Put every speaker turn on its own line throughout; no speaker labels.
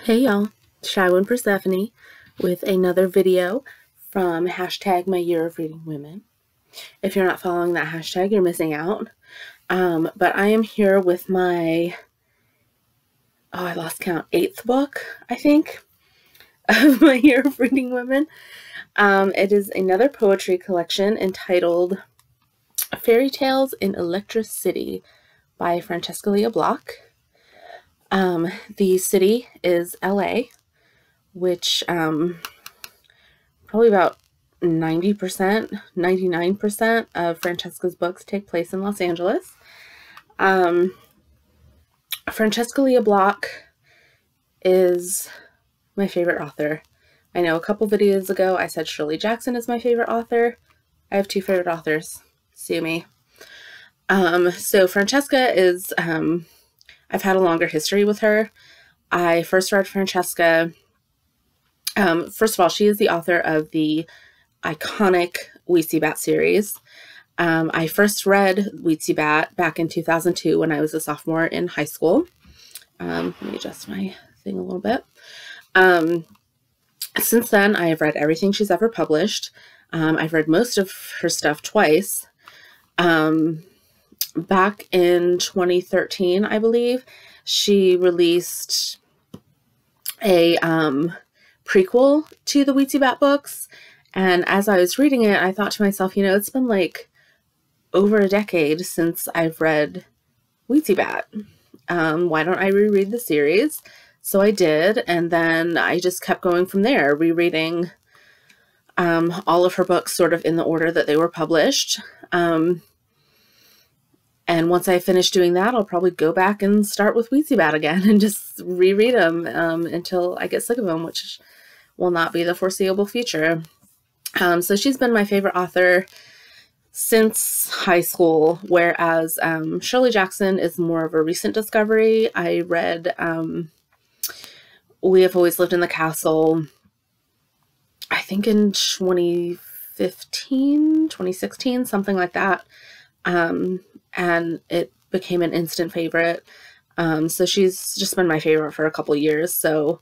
Hey y'all, Shywin Persephone with another video from hashtag my year of reading women. If you're not following that hashtag, you're missing out. But I am here with my, I lost count, 8th book, I think, of my year of reading women. It is another poetry collection entitled Fairy Tales in Electri-city by Francesca Block. The city is LA, which probably about 90%, 99% of Francesca's books take place in Los Angeles. Francesca Block is my favorite author. I know a couple videos ago I said Shirley Jackson is my favorite author. I have two favorite authors. Sue me. So Francesca is, I've had a longer history with her. I first read Francesca. First of all, she is the author of the iconic Weetzie Bat series. I first read Weetzie Bat back in 2002 when I was a sophomore in high school. Let me adjust my thing a little bit. Since then, I have read everything she's ever published. I've read most of her stuff twice. Back in 2013, I believe, she released a prequel to the Weetzie Bat books. And as I was reading it, I thought to myself, you know, it's been like over a decade since I've read Weetzie Bat. Why don't I reread the series? So I did, and then I just kept going from there, rereading all of her books sort of in the order that they were published. And once I finish doing that, I'll probably go back and start with Weetzie Bat again and just reread them until I get sick of them, which will not be the foreseeable future. So she's been my favorite author since high school, whereas Shirley Jackson is more of a recent discovery. I read We Have Always Lived in the Castle, I think in 2015, 2016, something like that. And it became an instant favorite. So she's just been my favorite for a couple years. So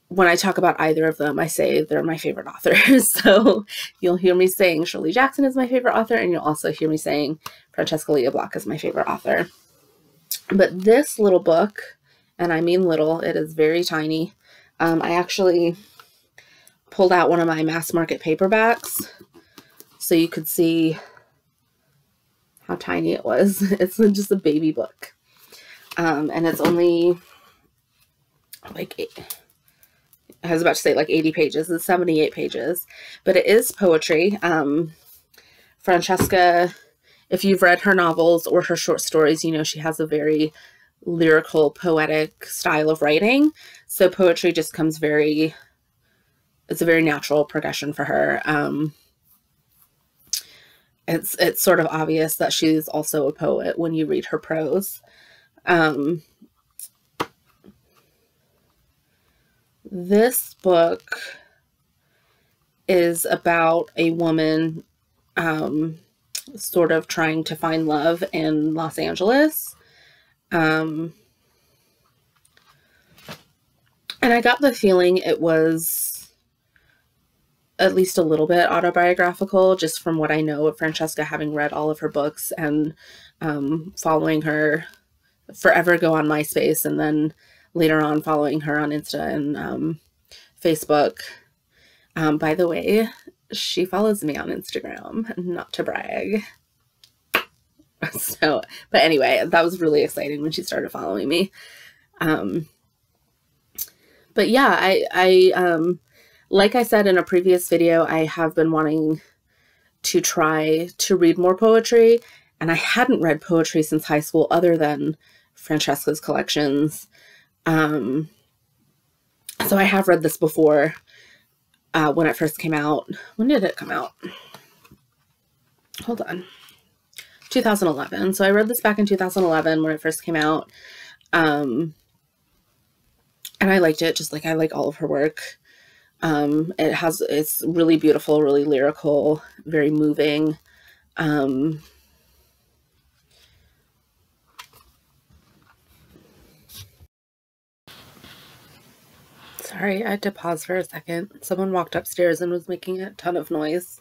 when I talk about either of them, I say they're my favorite authors. So you'll hear me saying Shirley Jackson is my favorite author, and you'll also hear me saying Francesca Block is my favorite author. But this little book, and I mean little, it is very tiny. I actually pulled out one of my mass market paperbacks so you could see how tiny it was. It's just a baby book. And it's only like, I was about to say like 80 pages. It's 78 pages, but it is poetry. Francesca, if you've read her novels or her short stories, you know she has a very lyrical, poetic style of writing. So poetry just comes it's a very natural progression for her. It's sort of obvious that she's also a poet when you read her prose. This book is about a woman sort of trying to find love in Los Angeles. And I got the feeling it was at least a little bit autobiographical, just from what I know of Francesca, having read all of her books and following her forever ago on MySpace, and then later on following her on Insta and Facebook. By the way, she follows me on Instagram, not to brag. So, but anyway, that was really exciting when she started following me. But yeah, I like I said in a previous video, I have been wanting to try to read more poetry, and I hadn't read poetry since high school other than Francesca's collections. So I have read this before when it first came out. When did it come out? Hold on. 2011. So I read this back in 2011 when it first came out. And I liked it, just like I like all of her work. It's really beautiful, really lyrical, very moving. Sorry, I had to pause for a second. Someone walked upstairs and was making a ton of noise,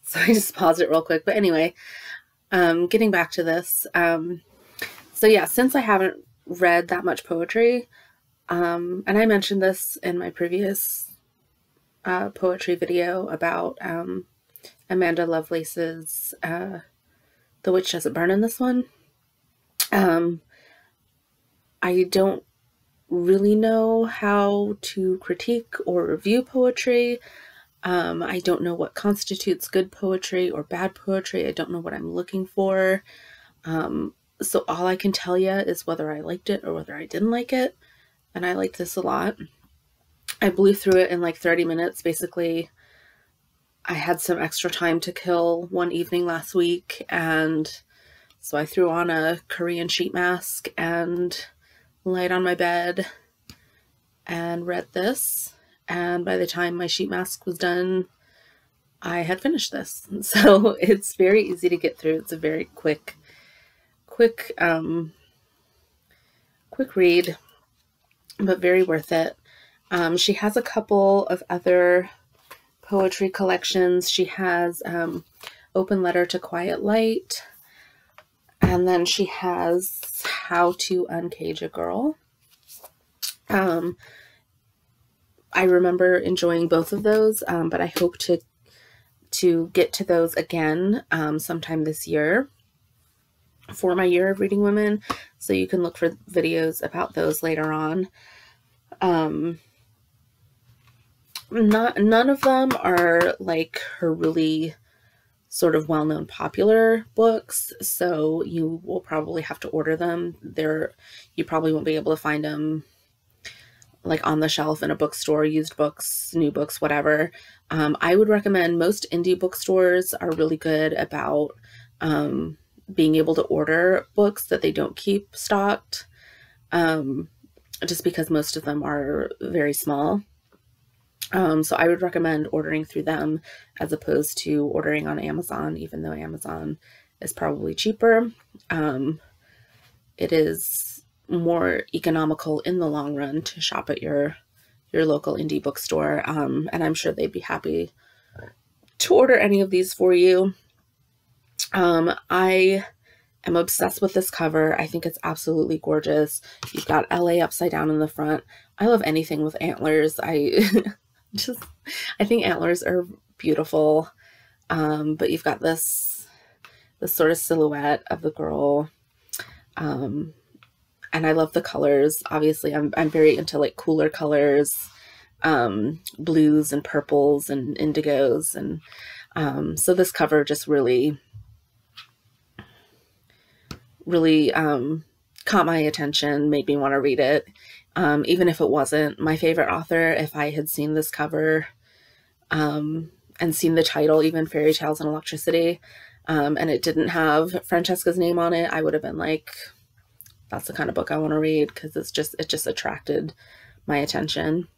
so I just paused it real quick. But anyway, getting back to this. So yeah, since I haven't read that much poetry, and I mentioned this in my previous poetry video about Amanda Lovelace's The Witch Doesn't Burn in this one. I don't really know how to critique or review poetry. I don't know what constitutes good poetry or bad poetry. I don't know what I'm looking for. So all I can tell you is whether I liked it or whether I didn't like it. And I liked this a lot. I blew through it in like 30 minutes. Basically, I had some extra time to kill one evening last week, and so I threw on a Korean sheet mask and laid on my bed and read this. And by the time my sheet mask was done, I had finished this. So it's very easy to get through. It's a very quick read, but very worth it. She has a couple of other poetry collections. She has Open Letter to Quiet Light, and then she has How to Uncage a Girl. I remember enjoying both of those, but I hope to get to those again sometime this year for my Year of Reading Women, so you can look for videos about those later on. None of them are like her really sort of well-known popular books, so you will probably have to order them. You probably won't be able to find them like on the shelf in a bookstore, used books, new books, whatever. I would recommend most indie bookstores are really good about being able to order books that they don't keep stocked, just because most of them are very small. So I would recommend ordering through them as opposed to ordering on Amazon, even though Amazon is probably cheaper. It is more economical in the long run to shop at your local indie bookstore, and I'm sure they'd be happy to order any of these for you. I am obsessed with this cover. I think it's absolutely gorgeous. You've got LA upside down in the front. I love anything with antlers. I think antlers are beautiful. But you've got this sort of silhouette of the girl. And I love the colors. Obviously, I'm very into like cooler colors, blues and purples and indigos. And so this cover just really caught my attention, made me want to read it. Even if it wasn't my favorite author, if I had seen this cover and seen the title, even Fairy Tales and Electricity, and it didn't have Francesca's name on it, I would have been like, that's the kind of book I want to read, because it just attracted my attention.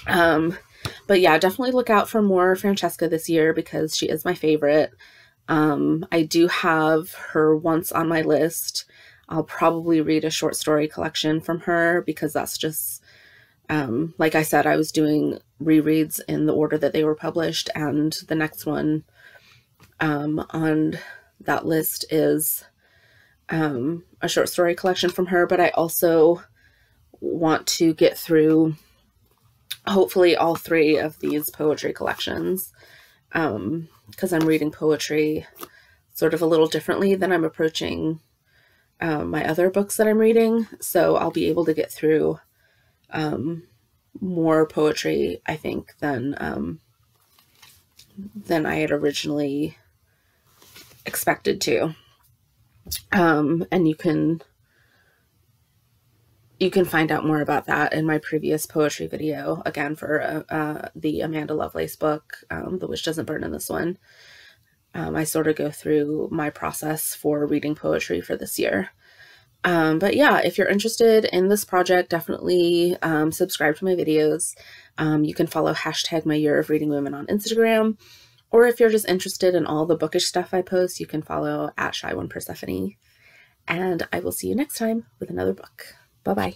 But yeah, definitely look out for more Francesca this year, because she is my favorite. I do have her once on my list. I'll probably read a short story collection from her, because that's just, like I said, I was doing rereads in the order that they were published, and the next one on that list is a short story collection from her. But I also want to get through hopefully all 3 of these poetry collections, because I'm reading poetry sort of a little differently than I'm approaching my other books that I'm reading. So I'll be able to get through more poetry, I think, than I had originally expected to. And you can find out more about that in my previous poetry video, again, for the Amanda Lovelace book, The Witch Doesn't Burn in this one. I sort of go through my process for reading poetry for this year. But yeah, if you're interested in this project, definitely subscribe to my videos. You can follow #MyYearOfReadingWomen on Instagram. Or if you're just interested in all the bookish stuff I post, you can follow @Shy1Persephone. And I will see you next time with another book. Bye-bye.